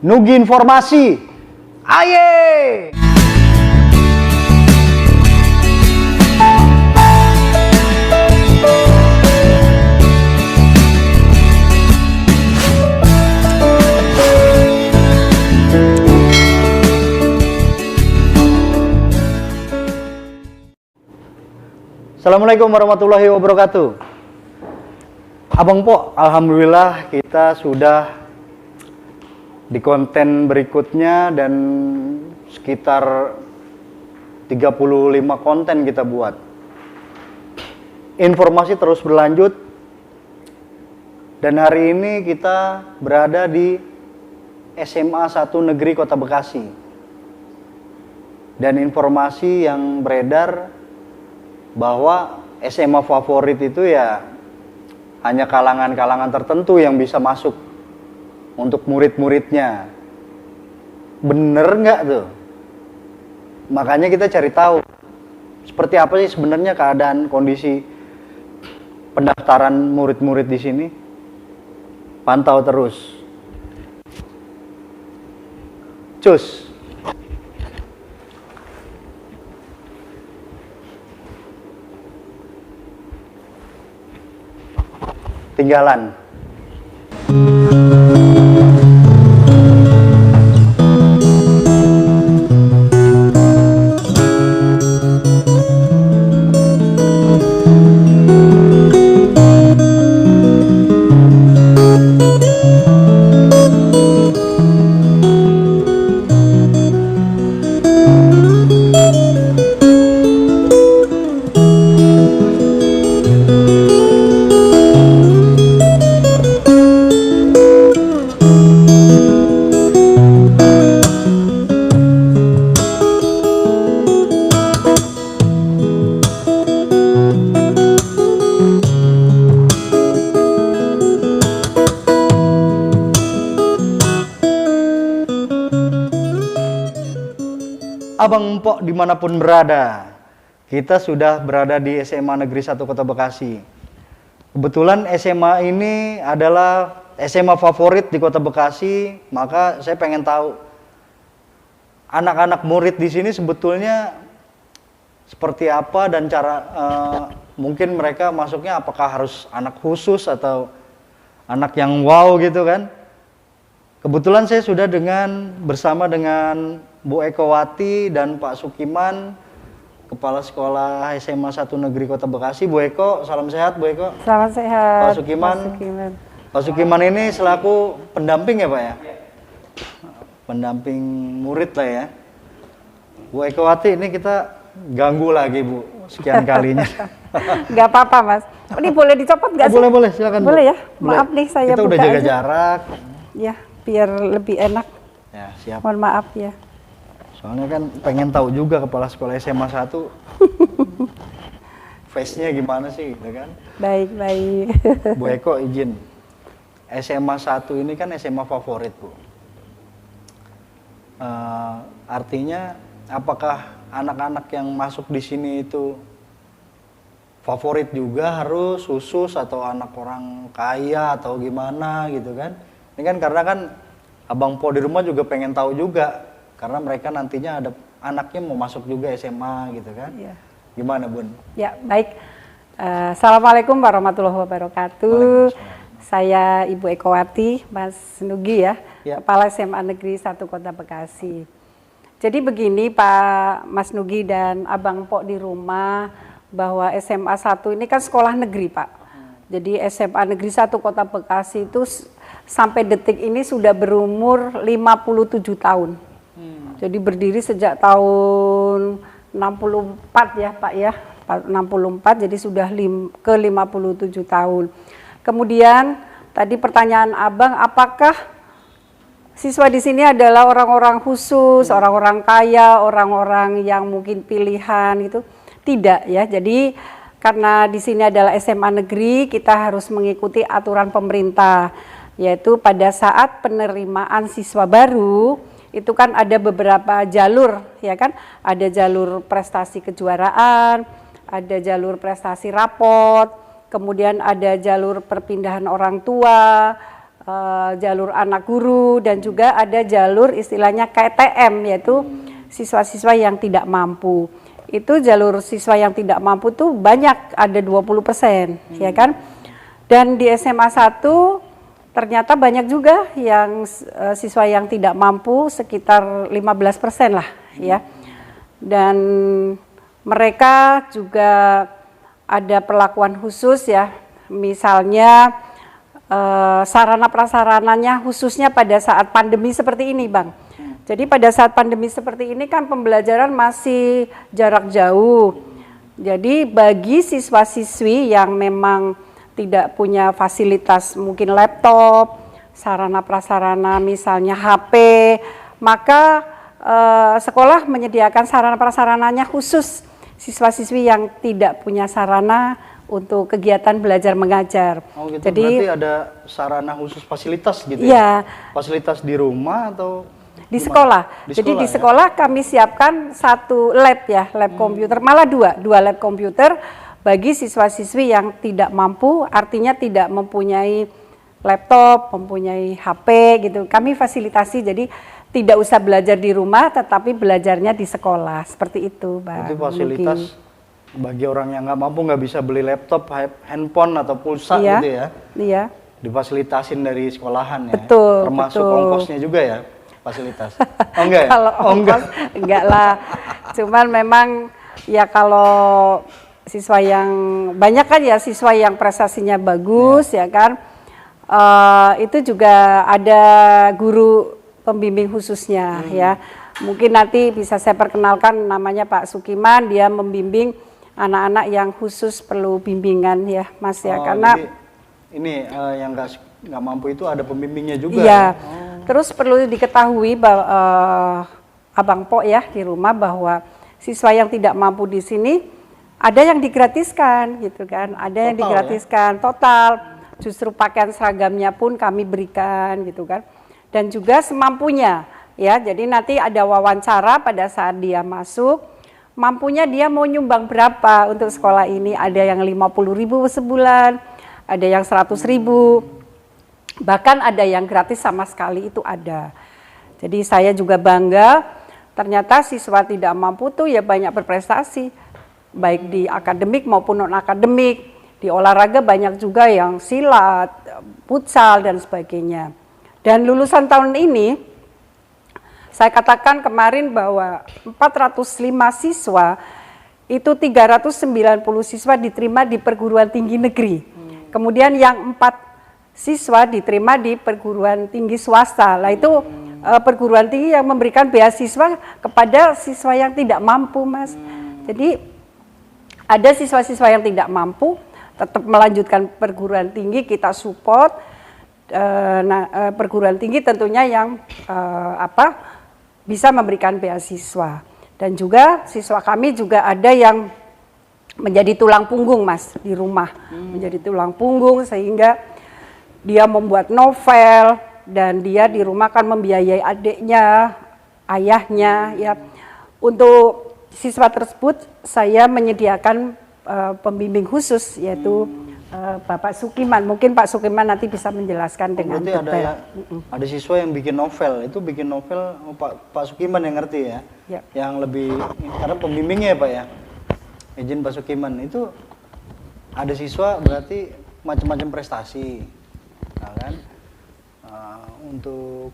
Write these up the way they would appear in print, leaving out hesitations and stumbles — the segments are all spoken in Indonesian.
Nugi Informasi. Aye! Assalamualaikum warahmatullahi wabarakatuh. Abang Po, alhamdulillah kita sudah di konten berikutnya dan sekitar 35 konten kita buat. Informasi terus berlanjut dan hari ini kita berada di SMA 1 Negeri Kota Bekasi. Dan informasi yang beredar bahwa SMA favorit itu ya hanya kalangan-kalangan tertentu yang bisa masuk untuk murid-muridnya. Bener nggak tuh? Makanya kita cari tahu seperti apa sih sebenarnya keadaan kondisi pendaftaran murid-murid di sini. Pantau terus. Cus. Tinggalan. Abang Empok dimanapun berada, kita sudah berada di SMA Negeri 1 Kota Bekasi. Kebetulan SMA ini adalah SMA favorit di Kota Bekasi, maka saya pengen tahu anak-anak murid di sini sebetulnya seperti apa dan cara mungkin mereka masuknya apakah harus anak khusus atau anak yang wow gitu kan. Kebetulan saya sudah bersama dengan Bu Ekowati dan Pak Sukiman, Kepala Sekolah SMA 1 Negeri Kota Bekasi. Bu Eko, salam sehat Bu Eko. Salam sehat. Pak Sukiman. Pak Sukiman ini selaku pendamping ya Pak ya? Pendamping murid lah ya. Bu Ekowati ini kita ganggu lagi Bu, sekian kalinya. Gak apa-apa Mas. Ini boleh dicopot gak sih? Boleh, silakan Bu. Boleh ya? Maaf nih saya kita buka udah jaga aja. jarak. Ya, biar lebih enak. Ya, siap. Mohon maaf ya. Soalnya kan pengen tahu juga kepala sekolah SMA 1 face-nya gimana sih gitu kan. Baik. Bu Eko izin. SMA 1 ini kan SMA favorit Bu. Artinya apakah anak-anak yang masuk di sini itu favorit juga harus khusus atau anak orang kaya atau gimana gitu kan. Ini kan karena kan Abang Po di rumah juga pengen tahu juga. Karena mereka nantinya ada anaknya mau masuk juga SMA gitu kan. Ya. Gimana Bun? Ya baik. Assalamualaikum warahmatullahi wabarakatuh. Saya Ibu Ekowati, Mas Nugi ya. Kepala SMA Negeri 1 Kota Bekasi. Jadi begini Pak Mas Nugi dan Abang Po di rumah, bahwa SMA 1 ini kan sekolah negeri Pak. Jadi SMA Negeri 1 Kota Bekasi itu sampai detik ini sudah berumur 57 tahun. Jadi berdiri sejak tahun 64 ya Pak ya, 64 jadi sudah ke 57 tahun. Kemudian tadi pertanyaan Abang, apakah siswa di sini adalah orang-orang khusus, orang-orang kaya, orang-orang yang mungkin pilihan gitu? Tidak ya. Jadi karena di sini adalah SMA negeri, kita harus mengikuti aturan pemerintah, yaitu pada saat penerimaan siswa baru itu kan ada beberapa jalur ya kan, ada jalur prestasi kejuaraan, ada jalur prestasi rapot, kemudian ada jalur perpindahan orang tua, jalur anak guru, dan juga ada jalur istilahnya KTM, yaitu siswa-siswa yang tidak mampu. Itu jalur siswa yang tidak mampu tuh banyak, ada 20%, ya kan? Dan di SMA 1 ternyata banyak juga yang siswa yang tidak mampu, sekitar 15% lah ya. Dan mereka juga ada perlakuan khusus ya, misalnya sarana prasarananya khususnya pada saat pandemi seperti ini, Bang. Jadi pada saat pandemi seperti ini kan pembelajaran masih jarak jauh. Jadi bagi siswa-siswi yang memang tidak punya fasilitas, mungkin laptop, sarana prasarana misalnya HP, maka sekolah menyediakan sarana prasarananya khusus siswa-siswi yang tidak punya sarana untuk kegiatan belajar mengajar. Oh gitu, jadi berarti ada sarana khusus fasilitas gitu ya? Fasilitas di rumah atau di sekolah. Jadi di sekolah kami siapkan satu lab ya, lab komputer, malah dua lab komputer bagi siswa-siswi yang tidak mampu, artinya tidak mempunyai laptop, mempunyai HP gitu. Kami fasilitasi, jadi tidak usah belajar di rumah, tetapi belajarnya di sekolah, seperti itu, Bang. Itu fasilitas bagi orang yang nggak mampu, nggak bisa beli laptop, handphone atau pulsa gitu ya? Iya. Difasilitasin dari sekolahan ya? Betul. Termasuk betul. ongkosnya juga ya? Fasilitas. Oh enggak ya? Kalau ongkos enggak lah. Cuman memang ya kalau siswa yang banyak kan ya, siswa yang prestasinya bagus ya kan, itu juga ada guru pembimbing khususnya ya. Mungkin nanti bisa saya perkenalkan, namanya Pak Sukiman, dia membimbing anak-anak yang khusus perlu bimbingan ya, Mas ya, karena jadi ini yang nggak mampu itu ada pembimbingnya juga. Iya. Ya? Terus perlu diketahui bahwa Abang Po ya di rumah, bahwa siswa yang tidak mampu di sini ada yang digratiskan gitu kan, ada yang digratiskan total. Justru pakaian seragamnya pun kami berikan gitu kan, dan juga semampunya ya. Jadi nanti ada wawancara pada saat dia masuk, mampunya dia mau nyumbang berapa untuk sekolah ini. Ada yang 50.000 sebulan, ada yang 100.000. Bahkan ada yang gratis sama sekali, itu ada. Jadi saya juga bangga, ternyata siswa tidak mampu tuh ya banyak berprestasi, baik di akademik maupun non-akademik. Di olahraga banyak juga yang silat, futsal, dan sebagainya. Dan lulusan tahun ini, saya katakan kemarin bahwa 405 siswa, itu 390 siswa diterima di perguruan tinggi negeri. Kemudian yang 4 siswa diterima di perguruan tinggi swasta. Lah itu perguruan tinggi yang memberikan beasiswa kepada siswa yang tidak mampu, Mas. Jadi ada siswa-siswa yang tidak mampu tetap melanjutkan perguruan tinggi, kita support. Perguruan tinggi tentunya yang bisa memberikan beasiswa. Dan juga siswa kami juga ada yang menjadi tulang punggung, Mas, di rumah. Menjadi tulang punggung sehingga dia membuat novel, dan dia di rumah kan membiayai adiknya, ayahnya ya. Untuk siswa tersebut saya menyediakan pembimbing khusus, yaitu Bapak Sukiman. Mungkin Pak Sukiman nanti bisa menjelaskan dengan detail. Ada siswa yang bikin novel, itu bikin novel Pak Sukiman yang ngerti ya, yang lebih, karena pembimbingnya ya Pak ya, izin Pak Sukiman. Itu ada siswa berarti macam-macam prestasi. Nah, kan untuk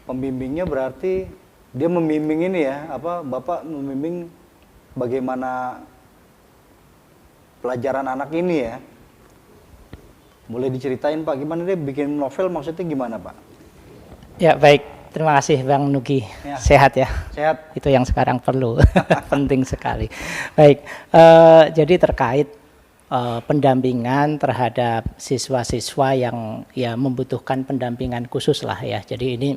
pembimbingnya berarti dia membimbing ini ya, Bapak membimbing bagaimana pelajaran anak ini ya. Boleh diceritain Pak, gimana dia bikin novel, maksudnya gimana Pak? Ya baik, terima kasih Bang Nugi, ya. Sehat ya? Sehat. Itu yang sekarang perlu, penting sekali. Baik, jadi terkait pendampingan terhadap siswa-siswa yang ya membutuhkan pendampingan khusus lah ya. Jadi ini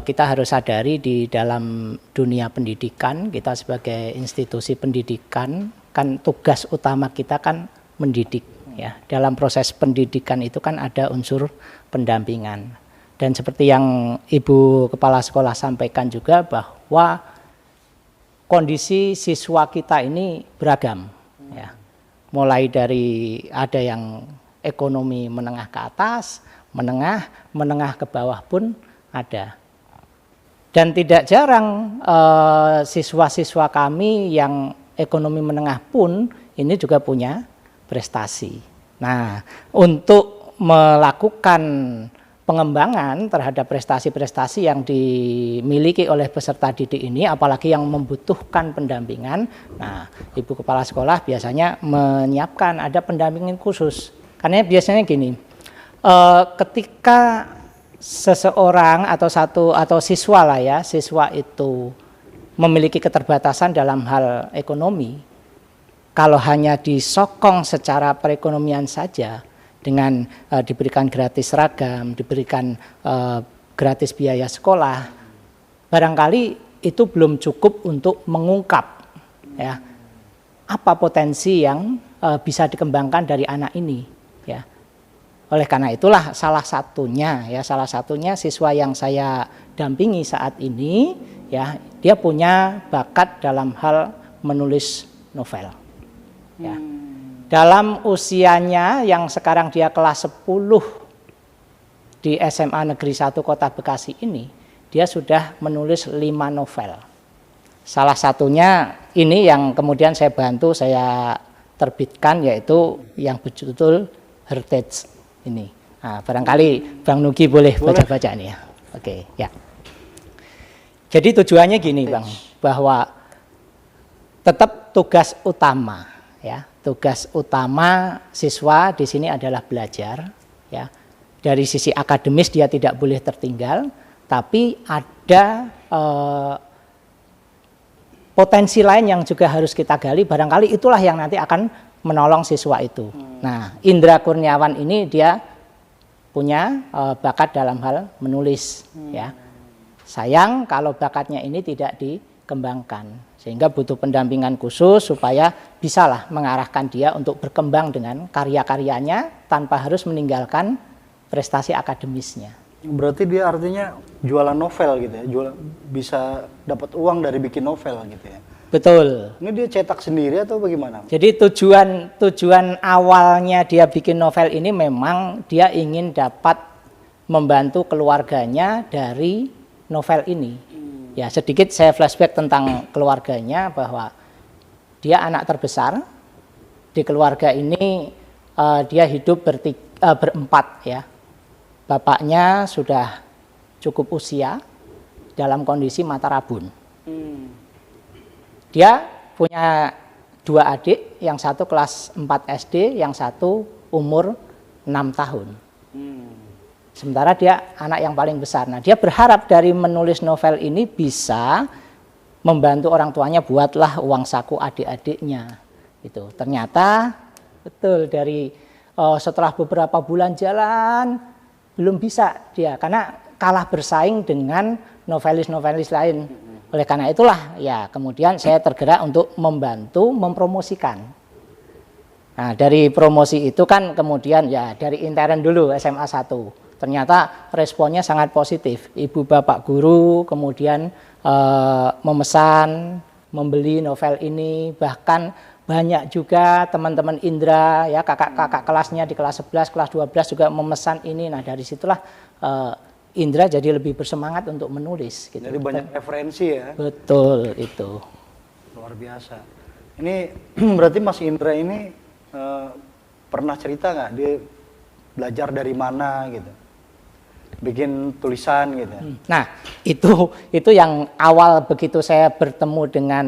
kita harus sadari di dalam dunia pendidikan, kita sebagai institusi pendidikan kan tugas utama kita kan mendidik ya. Dalam proses pendidikan itu kan ada unsur pendampingan. Dan seperti yang Ibu Kepala Sekolah sampaikan juga bahwa kondisi siswa kita ini beragam ya. Mulai dari ada yang ekonomi menengah ke atas, menengah ke bawah pun ada. Dan tidak jarang siswa-siswa kami yang ekonomi menengah pun ini juga punya prestasi. Nah, untuk melakukan pengembangan terhadap prestasi-prestasi yang dimiliki oleh peserta didik ini, apalagi yang membutuhkan pendampingan, nah Ibu Kepala Sekolah biasanya menyiapkan ada pendampingan khusus. Karena biasanya gini, ketika seseorang atau siswa lah ya, siswa itu memiliki keterbatasan dalam hal ekonomi, kalau hanya disokong secara perekonomian saja, dengan diberikan gratis seragam, diberikan gratis biaya sekolah, barangkali itu belum cukup untuk mengungkap ya apa potensi yang bisa dikembangkan dari anak ini ya. Oleh karena itulah salah satunya siswa yang saya dampingi saat ini ya, dia punya bakat dalam hal menulis novel ya. Dalam usianya yang sekarang dia kelas 10 di SMA Negeri 1 Kota Bekasi ini, dia sudah menulis 5 novel. Salah satunya ini yang kemudian saya bantu, saya terbitkan, yaitu yang betul-betul heritage ini. Nah, barangkali Bang Nugi boleh baca-baca ini ya. Oke, ya. Jadi tujuannya gini Bang, bahwa tetap tugas utama ya. Tugas utama siswa di sini adalah belajar ya. Dari sisi akademis dia tidak boleh tertinggal, tapi ada potensi lain yang juga harus kita gali, barangkali itulah yang nanti akan menolong siswa itu. Nah, Indra Kurniawan ini dia punya bakat dalam hal menulis ya. Sayang kalau bakatnya ini tidak dikembangkan, sehingga butuh pendampingan khusus supaya bisalah mengarahkan dia untuk berkembang dengan karya-karyanya tanpa harus meninggalkan prestasi akademisnya. Berarti dia artinya jualan novel gitu ya, bisa dapat uang dari bikin novel gitu ya. Betul. Ini dia cetak sendiri atau bagaimana? Jadi tujuan awalnya dia bikin novel ini memang dia ingin dapat membantu keluarganya dari novel ini. Ya, sedikit saya flashback tentang keluarganya, bahwa dia anak terbesar di keluarga ini. Dia hidup berempat ya. Bapaknya sudah cukup usia dalam kondisi mata rabun. Dia punya 2 adik, yang satu kelas 4 SD, yang satu umur 6 tahun. Sementara dia anak yang paling besar. Nah, dia berharap dari menulis novel ini bisa membantu orang tuanya, buatlah uang saku adik-adiknya. Itu ternyata betul, dari setelah beberapa bulan jalan belum bisa dia, karena kalah bersaing dengan novelis-novelis lain. Oleh karena itulah ya kemudian saya tergerak untuk membantu mempromosikan. Nah, dari promosi itu kan kemudian ya dari intern dulu SMA 1. Ternyata responnya sangat positif. Ibu bapak guru kemudian memesan, membeli novel ini, bahkan banyak juga teman-teman Indra ya, kakak-kakak kelasnya di kelas 11, kelas 12 juga memesan ini. Nah, dari situlah Indra jadi lebih bersemangat untuk menulis gitu. Jadi banyak referensi ya. Betul, itu. Luar biasa. Ini berarti Mas Indra ini pernah cerita nggak dia belajar dari mana gitu? Bikin tulisan gitu. Nah, itu yang awal begitu saya bertemu dengan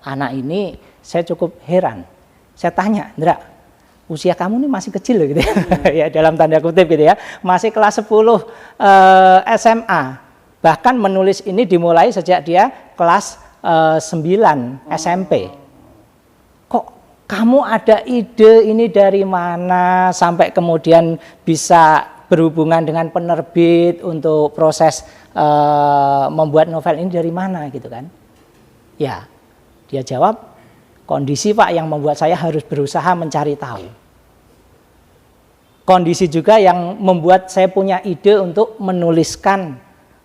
anak ini, saya cukup heran. Saya tanya, Indra, usia kamu ini masih kecil gitu ya, ya dalam tanda kutip gitu ya, masih kelas 10 SMA. Bahkan menulis ini dimulai sejak dia kelas 9 SMP. Kok kamu ada ide ini dari mana sampai kemudian bisa berhubungan dengan penerbit untuk proses membuat novel ini dari mana gitu kan? Ya, dia jawab, kondisi Pak yang membuat saya harus berusaha mencari tahu. Kondisi juga yang membuat saya punya ide untuk menuliskan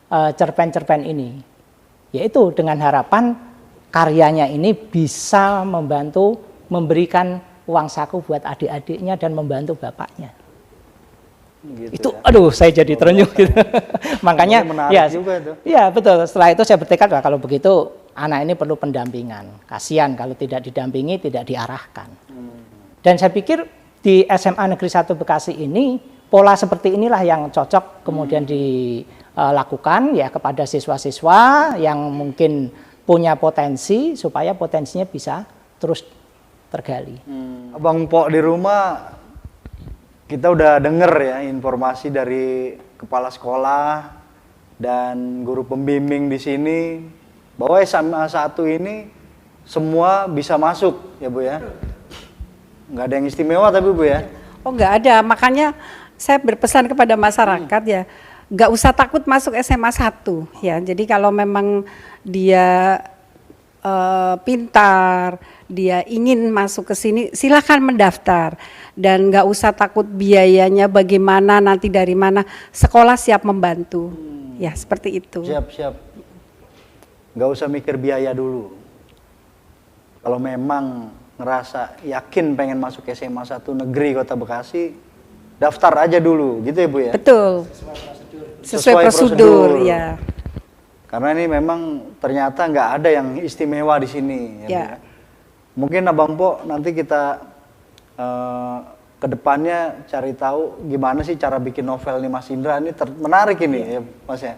cerpen-cerpen ini, yaitu dengan harapan karyanya ini bisa membantu memberikan uang saku buat adik-adiknya dan membantu bapaknya. Gitu Itu ya. aduh saya jadi terenyuh gitu. Makanya Menarik ya juga itu. ya betul, setelah itu saya bertekad kalau begitu anak ini perlu pendampingan. Kasihan kalau tidak didampingi, tidak diarahkan. Dan saya pikir di SMA Negeri 1 Bekasi ini pola seperti inilah yang cocok kemudian dilakukan ya kepada siswa-siswa yang mungkin punya potensi supaya potensinya bisa terus tergali. Abang Pok di rumah kita udah denger ya informasi dari kepala sekolah dan guru pembimbing di sini bahwa SMA 1 ini semua bisa masuk ya Bu ya. Nggak ada yang istimewa tapi Bu ya. Oh nggak ada, makanya saya berpesan kepada masyarakat ya, nggak usah takut masuk SMA 1 ya. Jadi kalau memang dia pintar, dia ingin masuk ke sini, silahkan mendaftar dan nggak usah takut biayanya bagaimana nanti dari mana, sekolah siap membantu, ya seperti itu. Siap. Nggak usah mikir biaya dulu. Kalau memang ngerasa yakin pengen masuk SMA 1 negeri Kota Bekasi, daftar aja dulu, gitu ya Bu ya? Betul. Sesuai prosedur, ya. Karena ini memang ternyata nggak ada yang istimewa di sini. Ya. Bu ya. Mungkin Abang Po nanti kita ke depannya cari tahu gimana sih cara bikin novel nih Mas Indra. Ini menarik ini ya Mas ya.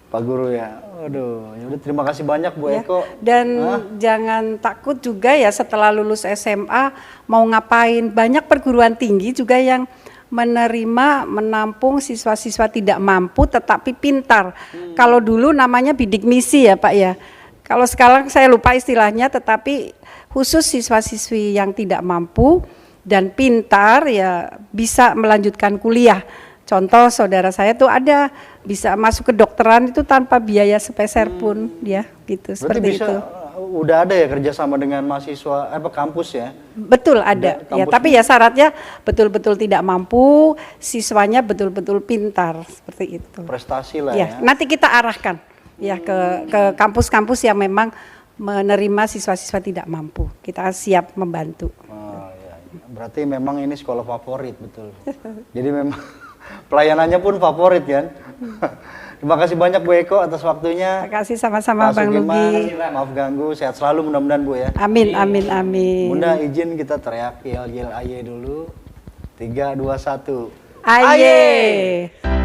Pak Guru ya. Aduh, yaudah terima kasih banyak Bu Eko. Dan jangan takut juga ya setelah lulus SMA mau ngapain. Banyak perguruan tinggi juga yang menerima, menampung siswa-siswa tidak mampu tetapi pintar. Kalau dulu namanya bidik misi ya Pak ya. Kalau sekarang saya lupa istilahnya, tetapi khusus siswa-siswi yang tidak mampu dan pintar ya bisa melanjutkan kuliah. Contoh saudara saya tuh ada bisa masuk ke dokteran itu tanpa biaya sepeser pun ya gitu. Berarti Seperti bisa, itu. udah ada ya kerjasama dengan mahasiswa kampus ya? Betul ada ya, tapi ya syaratnya betul-betul tidak mampu, siswanya betul-betul pintar seperti itu. Prestasi lah Ya, ya. nanti kita arahkan ya ke kampus-kampus yang memang menerima siswa-siswa tidak mampu. Kita siap membantu. Oh, iya. Berarti memang ini sekolah favorit betul. Jadi memang pelayanannya pun favorit kan. Terima kasih banyak Bu Eko atas waktunya. Terima kasih sama-sama Pak Bang Sugiman, Lugi. maaf ganggu, sehat selalu mudah-mudahan Bu ya. Amin, amin, amin. Bunda izin kita teriak yel-yel aye dulu. 3, 2, 1. Aye.